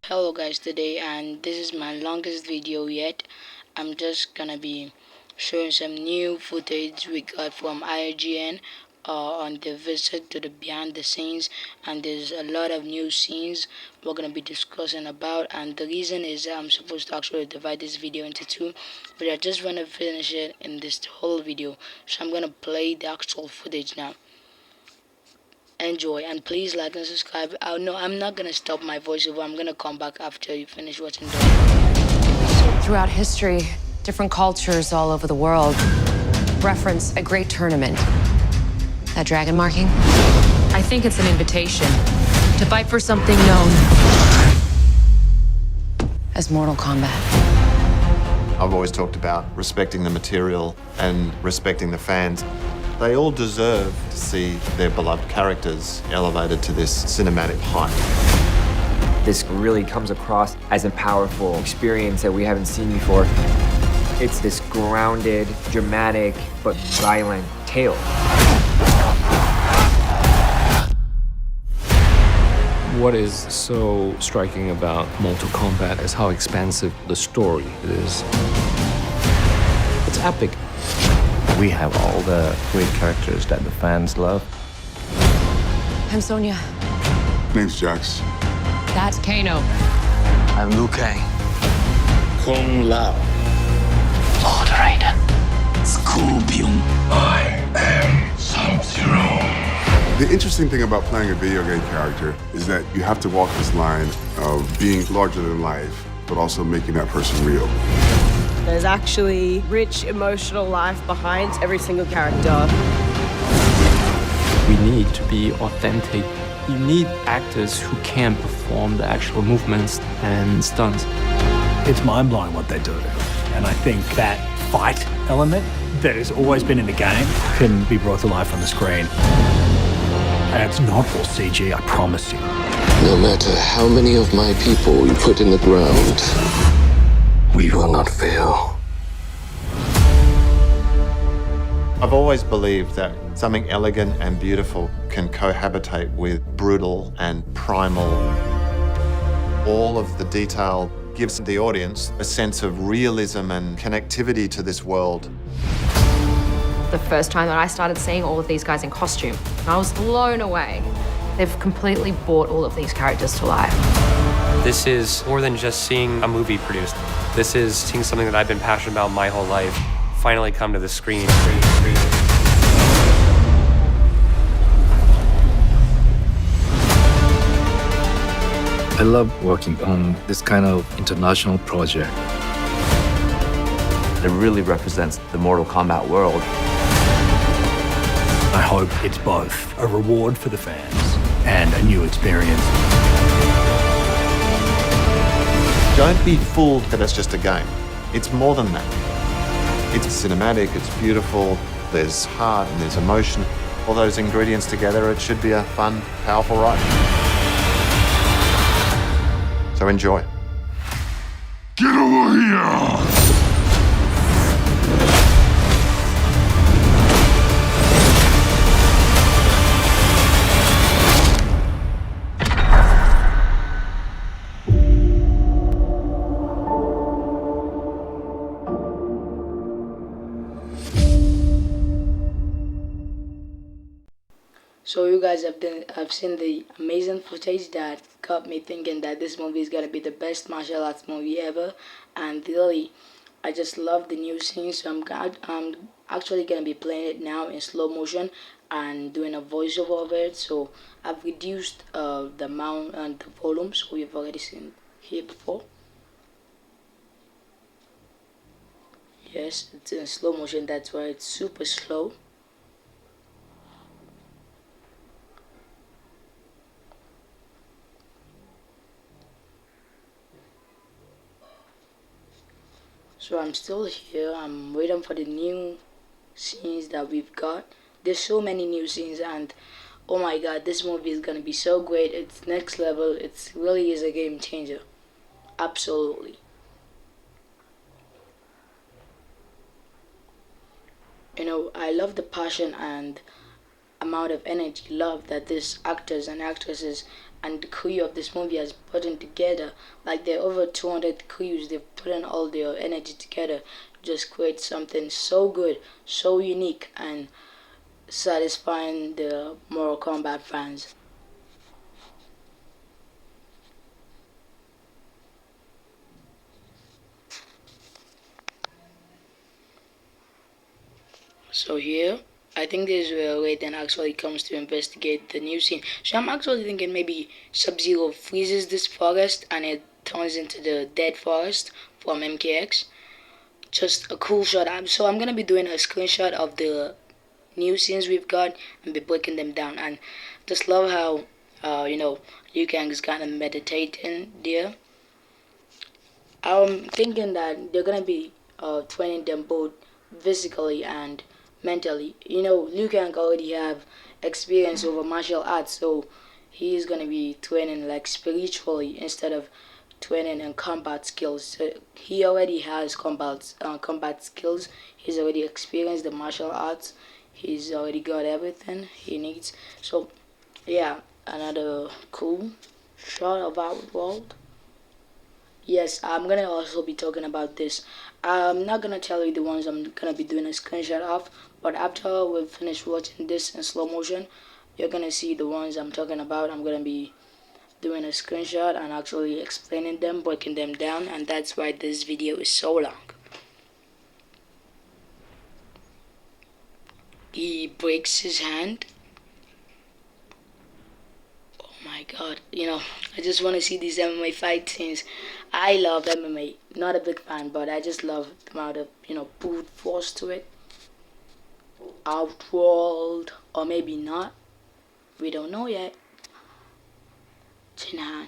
Hello guys, today and this is my longest video yet. I'm just gonna be showing some new footage we got from IGN on the visit to the behind the scenes, and there's a lot of new scenes we're gonna be discussing about, and the reason is that I'm supposed to actually divide this video into two, but I just wanna finish it in this whole video, so I'm gonna play the actual footage now. Enjoy, and please like and subscribe. Oh no, I'm not gonna stop my voiceover. I'm gonna come back after you finish watching the Throughout history, different cultures all over the world reference a great tournament. That dragon marking? I think it's an invitation to fight for something known as Mortal Kombat. I've always talked about respecting the material and respecting the fans. They all deserve to see their beloved characters elevated to this cinematic height. This really comes across as a powerful experience that we haven't seen before. It's this grounded, dramatic, but violent tale. What is so striking about Mortal Kombat is how expansive the story is. It's epic. We have all the great characters that the fans love. I'm Sonya. Name's Jax. That's Kano. I'm Liu Kang. Kung Lao. Lord Raiden. Scorpion. I am Sub-Zero. The interesting thing about playing a video game character is that you have to walk this line of being larger than life, but also making that person real. There's actually rich emotional life behind every single character. We need to be authentic. You need actors who can perform the actual movements and stunts. It's mind-blowing what they do. And I think that fight element that has always been in the game can be brought to life on the screen. And it's not all CG, I promise you. No matter how many of my people you put in the ground, we will not fail. I've always believed that something elegant and beautiful can cohabitate with brutal and primal. All of the detail gives the audience a sense of realism and connectivity to this world. The first time that I started seeing all of these guys in costume, I was blown away. They've completely brought all of these characters to life. This is more than just seeing a movie produced. This is seeing something that I've been passionate about my whole life finally come to the screen. I love working on this kind of international project. It really represents the Mortal Kombat world. I hope it's both a reward for the fans and a new experience. Don't be fooled that it's just a game. It's more than that. It's cinematic, it's beautiful, there's heart and there's emotion. All those ingredients together, it should be a fun, powerful ride. So enjoy. Get over here! So you guys have seen the amazing footage that got me thinking that this movie is gonna be the best martial arts movie ever, and really, I just love the new scenes. So I'm actually gonna be playing it now in slow motion and doing a voiceover of it. So I've reduced the amount and the volume, so you've already seen here before. Yes, it's in slow motion. That's why it's super slow. So I'm still here, I'm waiting for the new scenes that we've got. There's so many new scenes, and oh my god, this movie is gonna be so great. It's next level. It really is a game changer. Absolutely. You know, I love the passion and amount of energy, love that these actors and actresses and the crew of this movie has put in together. Like there are over 200 crews, they've put in all their energy together, just create something so good, so unique, and satisfying the Mortal Kombat fans. So here, I think this is where Raiden actually comes to investigate the new scene. So I'm actually thinking maybe Sub-Zero freezes this forest and it turns into the dead forest from MKX. Just a cool shot. So I'm gonna be doing a screenshot of the new scenes we've got and be breaking them down. And just love how Liu Kang is kind of meditating there. I'm thinking that they're gonna be training them both physically and mentally. Liu Kang already have experience over martial arts, so he's gonna be training like spiritually instead of training in combat skills. So he already has combat skills. He's already experienced the martial arts. He's already got everything he needs. So yeah, another cool shot of our world. Yes, I'm gonna also be talking about this. I'm not gonna tell you the ones I'm gonna be doing a screenshot of, but after we finish watching this in slow motion, you're gonna see the ones I'm talking about. I'm gonna be doing a screenshot and actually explaining them, breaking them down, and that's why this video is so long. He breaks his hand. Oh my god, I just want to see these MMA fight scenes. I love MMA, not a big fan, but I just love the amount of brute force to it. Outworld, or maybe not, we don't know yet. Jinhan.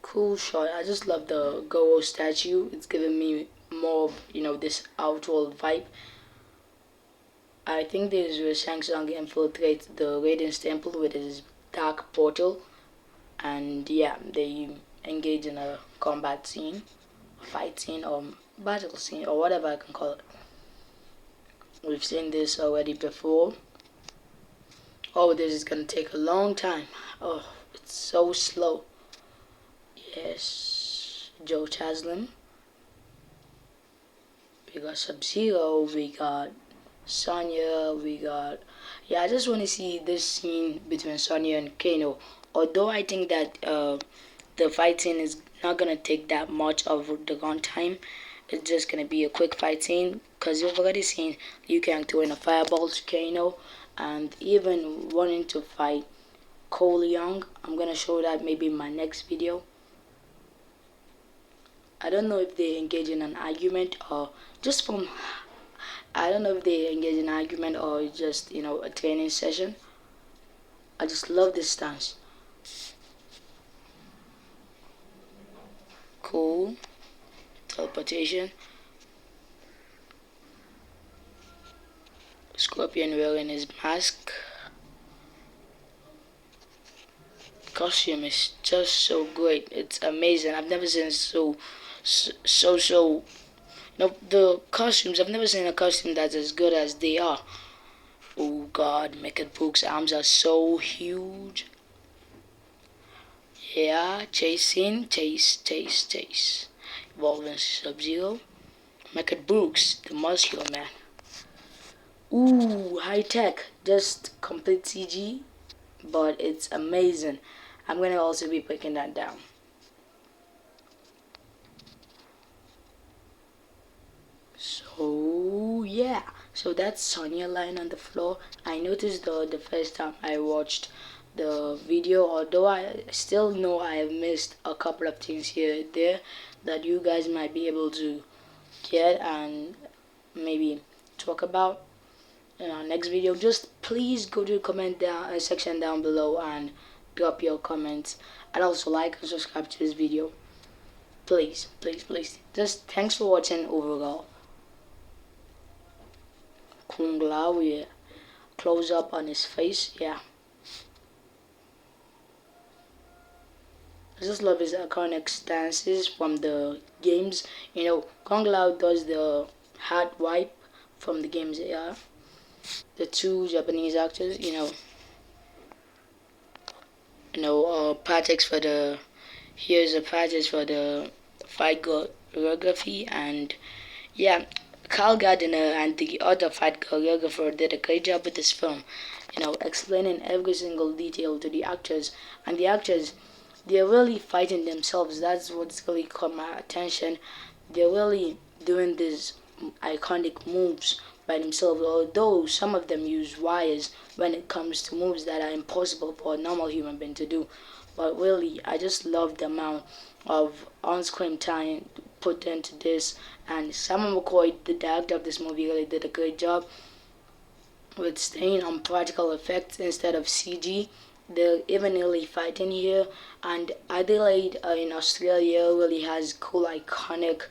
Cool shot. I just love the Goro statue. It's giving me more of this outworld vibe. I think this is where Shang Tsung infiltrates the Radiance Temple with his dark portal, and yeah, they engage in a combat scene, a fight scene, or battle scene, or whatever I can call it. We've seen this already before. Oh, this is gonna take a long time. Oh, it's so slow. Yes, Joe Chaslin. We got Sub-Zero, we got Sonya, we got... Yeah, I just want to see this scene between Sonya and Kano. Although I think that the fight scene is not going to take that much of the runtime. It's just going to be a quick fight scene. Because you've already seen Liu Kang throwing a fireball to Kano. And even wanting to fight Cole Young. I'm going to show that maybe in my next video. I don't know if they engage in an argument or just from... I don't know if they engage in an argument or just, a training session. I just love this stance. Cool. Teleportation. Scorpion wearing his mask. Costume is just so great. It's amazing. I've never seen the costumes. I've never seen a costume that's as good as they are. Oh god, Mecha Brook's arms are so huge. Yeah, chase. Evolving Sub-Zero. Mecha Brooks, the muscular man. Ooh, high tech. Just complete CG. But it's amazing. I'm going to also be breaking that down. So yeah, so that's Sonya lying on the floor. I noticed the first time I watched the video, although I still know I have missed a couple of things here and there that you guys might be able to get and maybe talk about in our next video. Just please go to the comment section down below and drop your comments, and also like and subscribe to this video. Please. Just thanks for watching overall. Kung Lao, yeah. Close up on his face, yeah. I just love his iconic stances from the games. Kung Lao does the hat wipe from the games. Yeah, the two Japanese actors. Patex for the here's a package for the fight choreography, and yeah, Carl Gardner and the other fight choreographer did a great job with this film. Explaining every single detail to the actors, and the actors, they're really fighting themselves. That's what's really caught my attention. They're really doing these iconic moves by themselves, although some of them use wires when it comes to moves that are impossible for a normal human being to do. But really, I just love the amount of on-screen time put into this, and Simon McCoy, the director of this movie, really did a great job with staying on practical effects instead of CG. They're evenly fighting here, and Adelaide in Australia really has cool iconic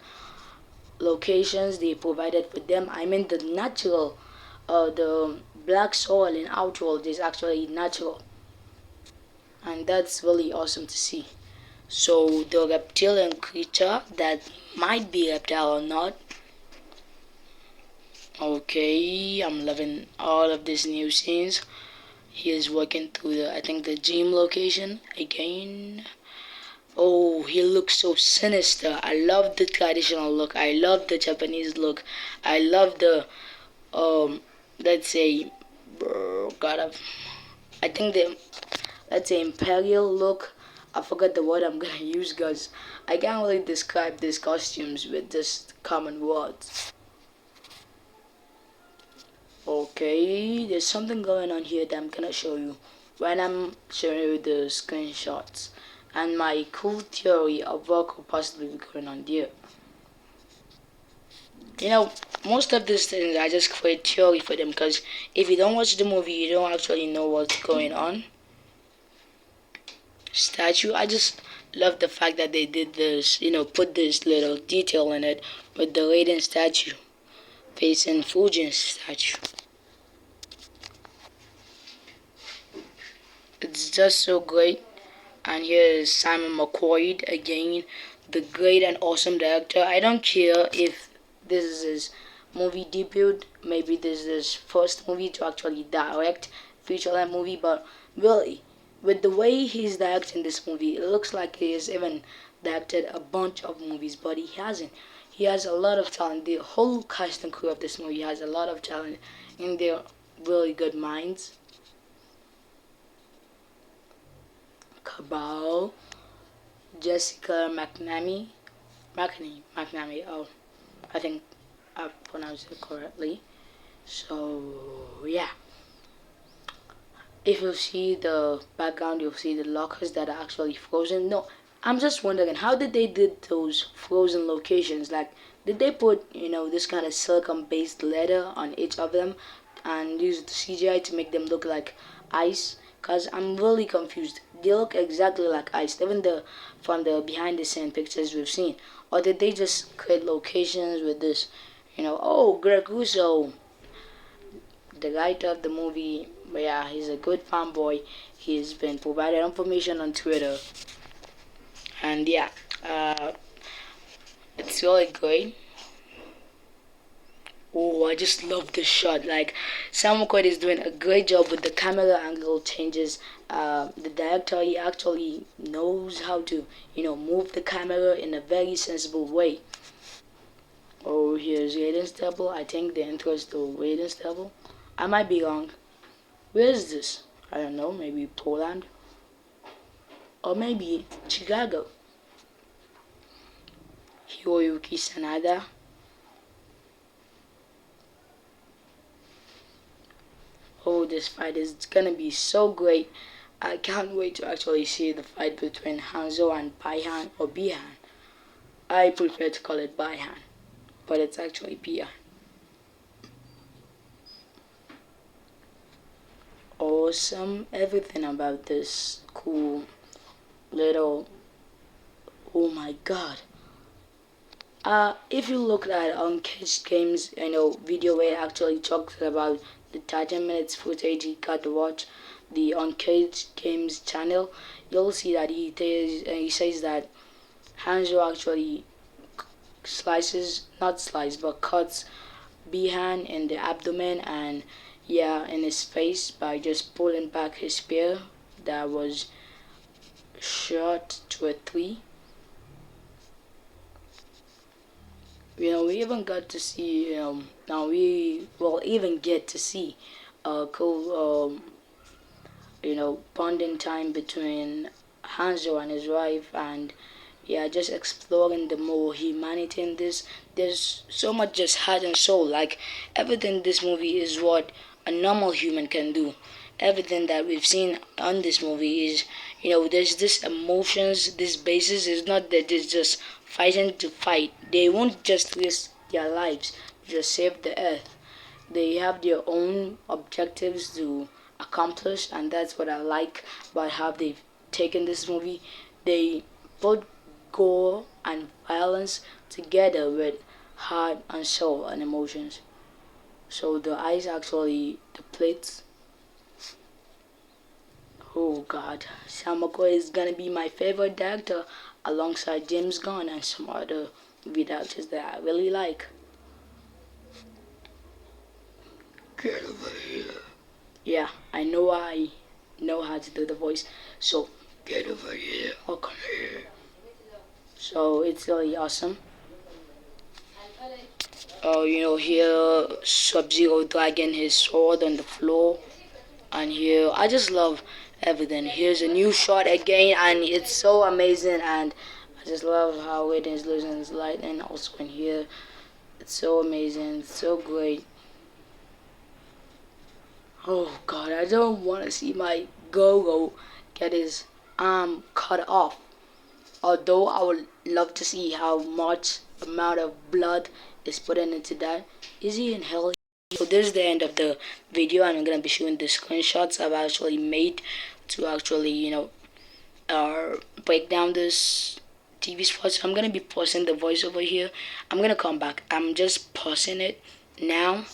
locations they provided for them. I mean, the natural, the black soil in Outworld is actually natural, and that's really awesome to see. So the reptilian creature that might be reptile or not. Okay, I'm loving all of these new scenes. He is walking through I think the gym location again. Oh, he looks so sinister. I love the traditional look. I love the Japanese look. I love the let's say I think the let's say imperial look. I forgot the word I'm gonna use because I can't really describe these costumes with just common words. Okay, there's something going on here that I'm gonna show you when I'm showing you the screenshots and my cool theory of what could possibly be going on there. Most of these things I just create theory for them because if you don't watch the movie, you don't actually know what's going on. Statue, I just love the fact that they did this, put this little detail in it with the Raiden statue facing Fujin's statue. It's just so great. And here is Simon McCoy again, the great and awesome director. I don't care if this is his movie debut, maybe this is his first movie to actually direct feature-length movie, but really, with the way he's directing this movie, it looks like he has even directed a bunch of movies, but he hasn't. He has a lot of talent. The whole cast and crew of this movie has a lot of talent in their really good minds. Cabal, Jessica McNamee. Oh, I think I pronounced it correctly. So yeah, if you see the background, you'll see the lockers that are actually frozen. No, I'm just wondering how did they did those frozen locations? Like, did they put this kind of silicone-based leather on each of them and use the CGI to make them look like ice? Cause I'm really confused. They look exactly like ice, even from the behind-the-scene pictures we've seen. Or did they just create locations with this? Oh, Greg Russo, the writer of the movie. But yeah, he's a good fanboy. He's been provided information on Twitter, and yeah, it's really great. Oh, I just love this shot. Like, Sam McCoy is doing a great job with the camera angle changes. The director, he actually knows how to, move the camera in a very sensible way. Oh, here's Raiden's Temple. I think the intro is to Raiden's Temple. I might be wrong. Where is this? I don't know. Maybe Poland, or maybe Chicago. Hiroyuki Sanada. Oh, this fight is gonna be so great. I can't wait to actually see the fight between Hanzo and Baihan or Bihan. I prefer to call it Baihan, but it's actually Bihan. Awesome, everything about this cool little, oh my god. If you look at Uncaged Games, video where it actually talks about the 30 minutes footage he got to watch, the Uncaged Games channel, you'll see that he says that Hanzo actually cuts Bihan in the abdomen and yeah, in his face by just pulling back his spear that was shot to a 3. We even got to see, now we will even get to see a cool, bonding time between Hanzo and his wife, and yeah, just exploring the more humanity in this. There's so much just heart and soul. Like everything in this movie is what a normal human can do. Everything that we've seen on this movie is, there's this emotions, this basis. It's not that it's just fighting to fight. They won't just risk their lives to save the earth. They have their own objectives to accomplish, and that's what I like about how they've taken this movie. They put gore and violence together with heart and soul and emotions. So the eyes actually deplete. Oh god, Sam McCoy is gonna be my favorite director alongside James Gunn and some other movie directors that I really like. Get over here. Yeah, I know how to do the voice. So get over here or come here. So it's really awesome. Here Sub-Zero dragging his sword on the floor, and here I just love everything. Here's a new shot again, and it's so amazing, and I just love how it is losing its light, and also in here, it's so amazing, it's so great. Oh god, I don't want to see my Go-Go get his arm cut off. Although I would love to see how much amount of blood is put into that. Is he in hell? So this is the end of the video, and I'm gonna be showing the screenshots I've actually made to actually break down this TV spot. So I'm gonna be pausing the voice over here. I'm gonna come back. I'm just pausing it now.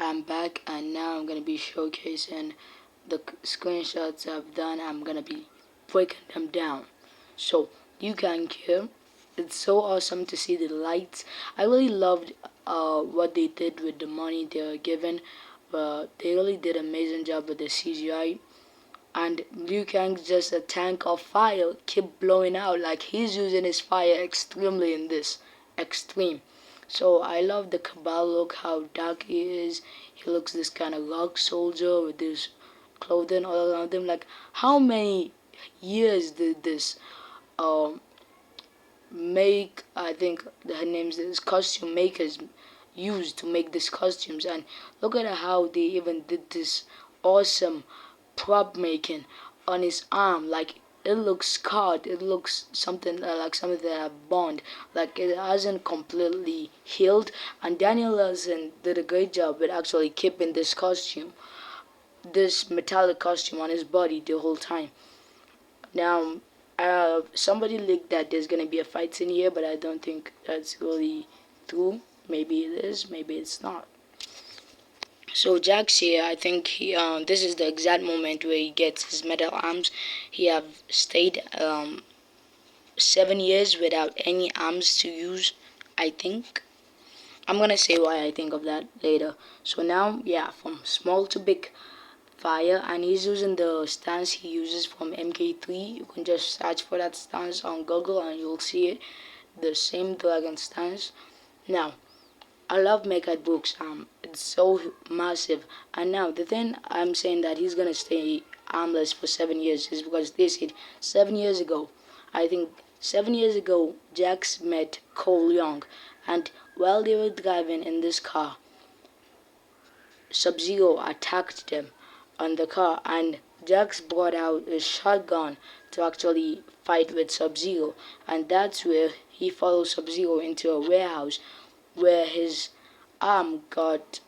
I'm back, and now I'm gonna be showcasing the screenshots I've done. I'm gonna be breaking them down. So you can hear. It's so awesome to see the lights. I really loved what they did with the money they were given. But they really did an amazing job with the CGI. And Liu Kang's just a tank of fire, keep blowing out. Like he's using his fire extremely in this. Extreme. So I love the Cabal look, how dark he is. He looks this kind of rock soldier with this clothing all around him. Like how many years did this make, I think her name's this costume makers used to make these costumes, and look at how they even did this awesome prop making on his arm. Like it looks scarred, it looks something like something that have bond, like it hasn't completely healed, and Daniel Larson did a great job with actually keeping this costume, this metallic costume on his body the whole time. Now somebody leaked that there's gonna be a fight scene here, but I don't think that's really true. Maybe it is, maybe it's not. So Jax here, I think this is the exact moment where he gets his metal arms. He have stayed 7 years without any arms to use, I think. I'm gonna say why I think of that later. So now, yeah, from small to big fire, and he's using the stance he uses from MK3. You can just search for that stance on Google and you'll see it, the same dragon stance. Now I love Mecha books. It's so massive, and now the thing I'm saying that he's gonna stay armless for 7 years is because they said 7 years ago, I think 7 years ago, Jax met Cole Young, and while they were driving in this car, Sub-Zero attacked them on the car, and Jax brought out a shotgun to actually fight with Sub-Zero, and that's where he follows Sub-Zero into a warehouse where his arm got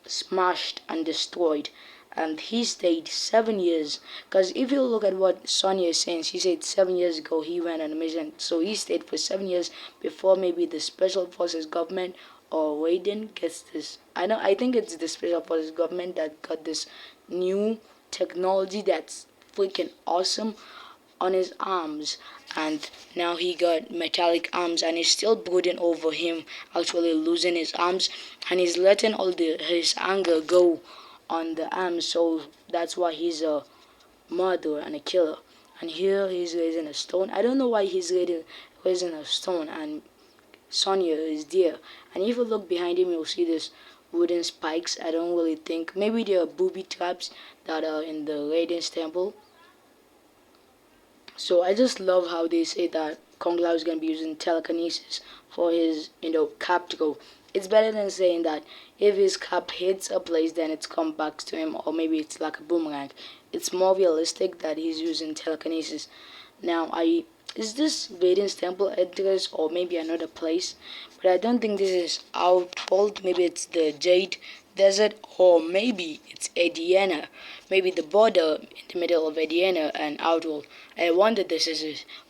smashed and destroyed, and he stayed 7 years. Because if you look at what Sonya is saying, she said 7 years ago he went on a mission, so he stayed for 7 years before maybe the special forces government or Raiden gets this. I think it's the special forces government that got this new technology that's freaking awesome on his arms, and now he got metallic arms, and he's still brooding over him actually losing his arms, and he's letting all his anger go on the arms, so that's why he's a murderer and a killer. And here he's raising a stone. I don't know why he's raising a stone, and Sonya is there. And if you look behind him, you'll see this wooden spikes. I don't really think, maybe they are booby traps that are in the Raiden's temple. So I just love how they say that Kung Lao is going to be using telekinesis for his, cap to go. It's better than saying that if his cap hits a place, then it's come back to him, or maybe it's like a boomerang. It's more realistic that he's using telekinesis. Now, is this Raiden's temple address or maybe another place? But I don't think this is Outworld. Maybe it's the Jade Desert, or maybe it's Ediana. Maybe the border in the middle of Ediana and Outworld. I wonder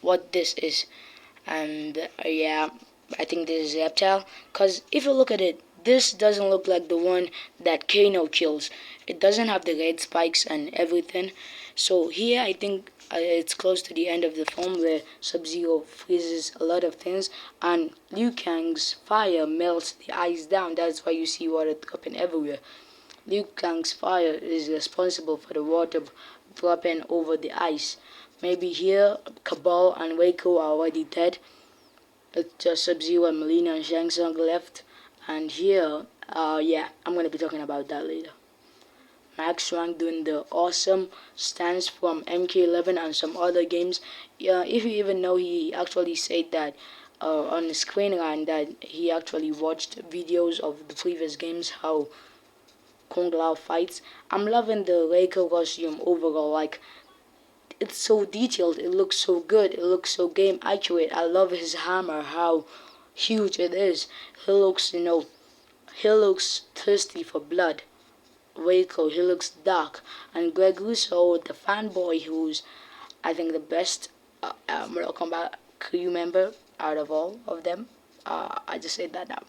what this is. And yeah, I think this is Reptile. Because if you look at it, this doesn't look like the one that Kano kills. It doesn't have the red spikes and everything. So here I think it's close to the end of the film where Sub-Zero freezes a lot of things and Liu Kang's fire melts the ice down. That's why you see water dropping everywhere. Liu Kang's fire is responsible for the water dropping over the ice. Maybe here Cabal and Waco are already dead. It's just Sub-Zero and Melina and Shang Tsung left. And here, yeah, I'm going to be talking about that later. Max Rank doing the awesome stance from MK11 and some other games. Yeah, if you even know, he actually said that on the screen line that he actually watched videos of the previous games, how Kung Lao fights. I'm loving the Reiko costume overall. Like, it's so detailed, it looks so good, it looks so game accurate. I love his hammer, how huge it is. He looks, he looks thirsty for blood. Waco, he looks dark. And Greg Russo, the fanboy, who's I think the best Mortal Kombat crew member out of all of them. I just said that now.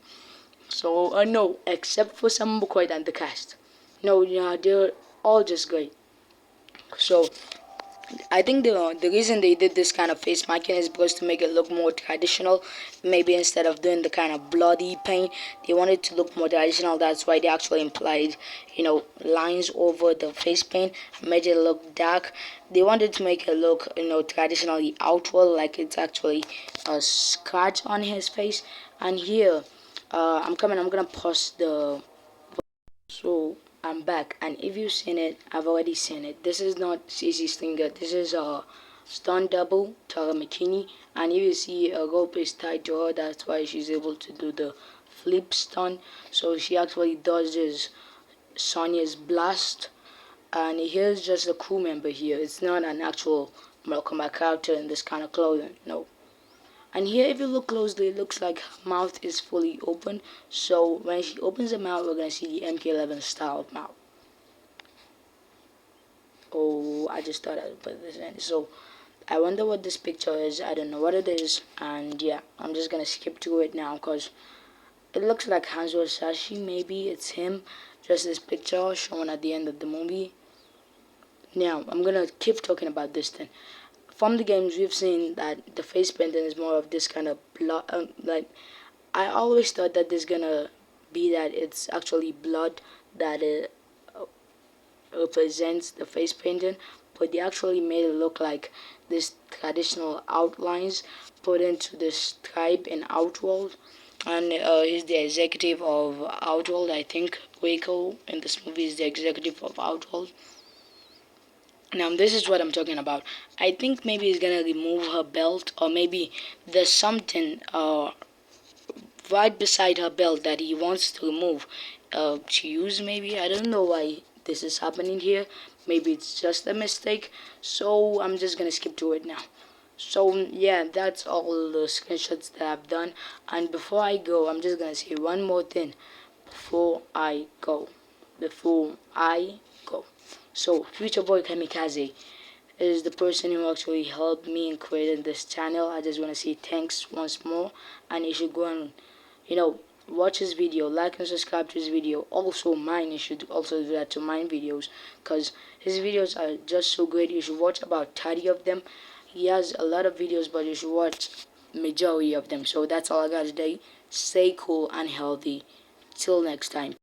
So no, except for Sam McCoy and the cast. No, yeah, they're all just great. So I think the reason they did this kind of face marking is because to make it look more traditional. Maybe instead of doing the kind of bloody paint, they wanted to look more traditional. That's why they actually implied, lines over the face paint, made it look dark. They wanted to make it look, traditionally outward, like it's actually a scratch on his face. And here, I'm gonna pause the. So I'm back, and if you've seen it, I've already seen it. This is not CC Stinger, this is a stunt double, Tara McKinney, and if you see a rope is tied to her, that's why she's able to do the flip stunt. So she actually dodges Sonya's blast, and here's just a crew member here. It's not an actual Mortal Kombat character in this kind of clothing, no. And here, if you look closely, it looks like her mouth is fully open. So when she opens her mouth, we're going to see the MK11 style mouth. Oh, I just thought I'd put this in. So I wonder what this picture is. I don't know what it is. And yeah, I'm just going to skip to it now because it looks like Hanzo Sashi. Maybe it's him. Just this picture shown at the end of the movie. Now, I'm going to keep talking about this thing. From the games, we've seen that the face painting is more of this kind of blood. Like, I always thought that there's gonna be that it's actually blood that represents the face painting, but they actually made it look like this traditional outlines put into this tribe in Outworld. And he's the executive of Outworld. I think Waco in this movie is the executive of Outworld. Now this is what I'm talking about. I think maybe he's gonna remove her belt, or maybe there's something right beside her belt that he wants to remove. To use maybe. I don't know why this is happening here. Maybe it's just a mistake, so I'm just gonna skip to it now. So yeah, that's all the screenshots that I've done. And before I go, I'm just gonna say one more thing before I go. So Future Boy Kamikaze is the person who actually helped me in creating this channel. I just want to say thanks once more, and you should go and watch his video, like and subscribe to his video. Also mine, you should also do that to mine videos, because his videos are just so great. You should watch about 30 of them. He has a lot of videos, but you should watch majority of them. So that's all I got today. Stay cool and healthy. Till next time.